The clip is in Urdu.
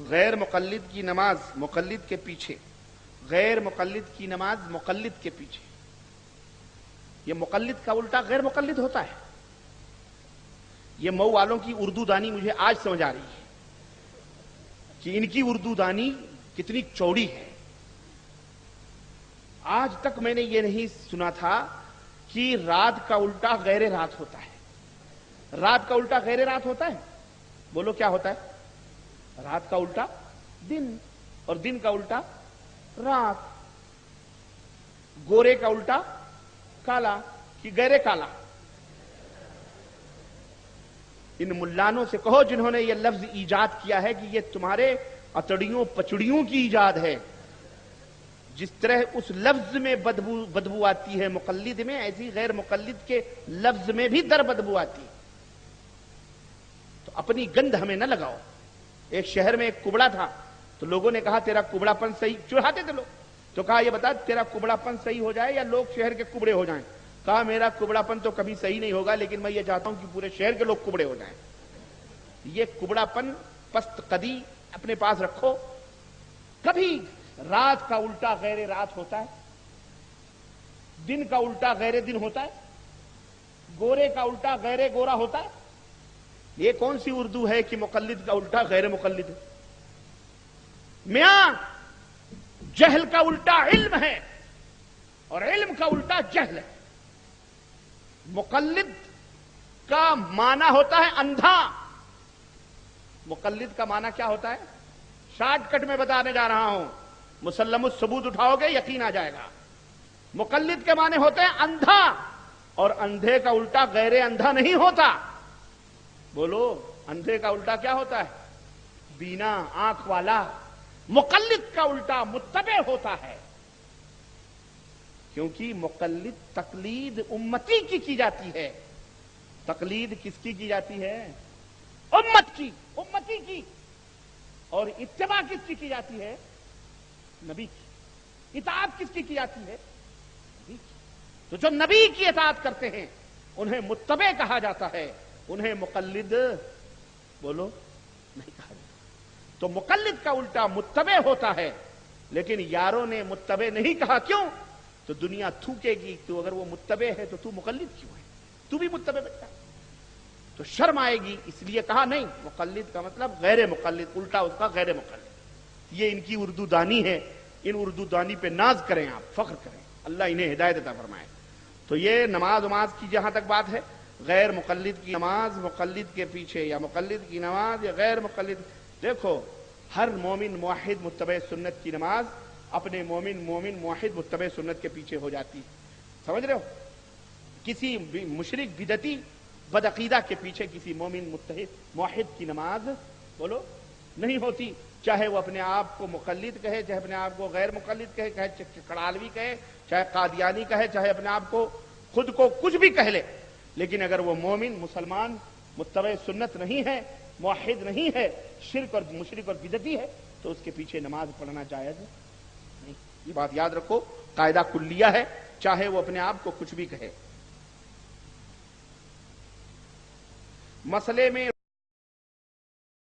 غیر مقلد کی نماز مقلد کے پیچھے، غیر مقلد کی نماز مقلد کے پیچھے، یہ مقلد کا الٹا غیر مقلد ہوتا ہے۔ یہ مئو والوں کی اردو دانی مجھے آج سمجھ آ رہی ہے کہ ان کی اردو دانی کتنی چوڑی ہے۔ آج تک میں نے یہ نہیں سنا تھا کہ رات کا الٹا غیر رات ہوتا ہے۔ رات کا الٹا غیر رات ہوتا ہے؟ بولو کیا ہوتا ہے؟ رات کا الٹا دن، اور دن کا الٹا رات، گورے کا الٹا کالا کہ غیر کالا۔ ان ملانوں سے کہو جنہوں نے یہ لفظ ایجاد کیا ہے کہ یہ تمہارے اتڑیوں پچڑیوں کی ایجاد ہے۔ جس طرح اس لفظ میں بدبو آتی ہے مقلد میں، ایسی غیر مقلد کے لفظ میں بھی در بدبو آتی۔ تو اپنی گند ہمیں نہ لگاؤ۔ ایک شہر میں ایک کبڑا تھا، تو لوگوں نے کہا تیرا کبڑا پن صحیح، چڑھاتے تھے لوگ، تو کہا یہ بتا تیرا کبڑا پن صحیح ہو جائے یا لوگ شہر کے کبڑے ہو جائیں؟ کہا میرا کبڑا پن تو کبھی صحیح نہیں ہوگا، لیکن میں یہ چاہتا ہوں کہ پورے شہر کے لوگ کبڑے ہو جائیں۔ یہ کبڑا پن پست قدی اپنے پاس رکھو۔ کبھی رات کا الٹا غیر رات ہوتا ہے، دن کا الٹا غیر دن ہوتا ہے، گورے کا الٹا غیر گورا ہوتا ہے۔ یہ کون سی اردو ہے کہ مقلد کا الٹا غیر مقلد ہے؟ میاں جہل کا الٹا علم ہے اور علم کا الٹا جہل ہے۔ مقلد کا معنی ہوتا ہے اندھا۔ مقلد کا معنی کیا ہوتا ہے؟ شارٹ کٹ میں بتانے جا رہا ہوں، مسلم الثبوت اٹھاؤ گے یقین آ جائے گا۔ مقلد کے معنی ہوتے ہیں اندھا، اور اندھے کا الٹا غیر اندھا نہیں ہوتا۔ بولو اندھے کا الٹا کیا ہوتا ہے؟ بینا، آنکھ والا۔ مقلد کا الٹا متبع ہوتا ہے، کیونکہ مقلد تقلید امتی کی جاتی ہے۔ تقلید کس کی جاتی ہے؟ امت کی، امتی کی۔ اور اتباع کس کی جاتی ہے؟ نبی کی۔ اطاعت کس کی جاتی ہے؟ نبی کی۔ تو جو نبی کی اطاعت کرتے ہیں انہیں متبع کہا جاتا ہے، انہیں مقلد بولو نہیں کہا جاتا۔ تو مقلد کا الٹا متبع ہوتا ہے، لیکن یاروں نے متبع نہیں کہا۔ کیوں؟ تو دنیا تھوکے گی، تو اگر وہ متبع ہے تو تو مقلد کیوں ہے؟ تو بھی متبع بچہ، تو شرم آئے گی، اس لیے کہا نہیں، مقلد کا مطلب غیر مقلد، الٹا اس کا غیر مقلد۔ یہ ان کی اردو دانی ہے، ان اردو دانی پہ ناز کریں، آپ فخر کریں، اللہ انہیں ہدایت عطا فرمائے۔ تو یہ نماز کی جہاں تک بات ہے، غیر مقلد کی نماز مقلد کے پیچھے، یا مقلد کی نماز یا غیر مقلد، دیکھو ہر مومن موحد متبع سنت کی نماز اپنے مومن موحد متبع سنت کے پیچھے ہو جاتی ہے۔ سمجھ رہے ہو؟ کسی مشرک بدعتی بدعقیدہ کے پیچھے کسی مومن متحد موحد کی نماز بولو نہیں ہوتی، چاہے وہ اپنے آپ کو مقلد کہے، چاہے اپنے آپ کو غیر مقلد کہے، چاہے کڑالوی کہے، چاہے قادیانی کہے، چاہے اپنے آپ کو خود کو کچھ بھی کہہ لے، لیکن اگر وہ مومن مسلمان متبع سنت نہیں ہے، موحد نہیں ہے، شرک اور مشرک اور بدعتی ہے، تو اس کے پیچھے نماز پڑھنا جائز نہیں۔ یہ بات یاد رکھو، قاعدہ کلیہ ہے، چاہے وہ اپنے آپ کو کچھ بھی کہے۔ مسئلے میں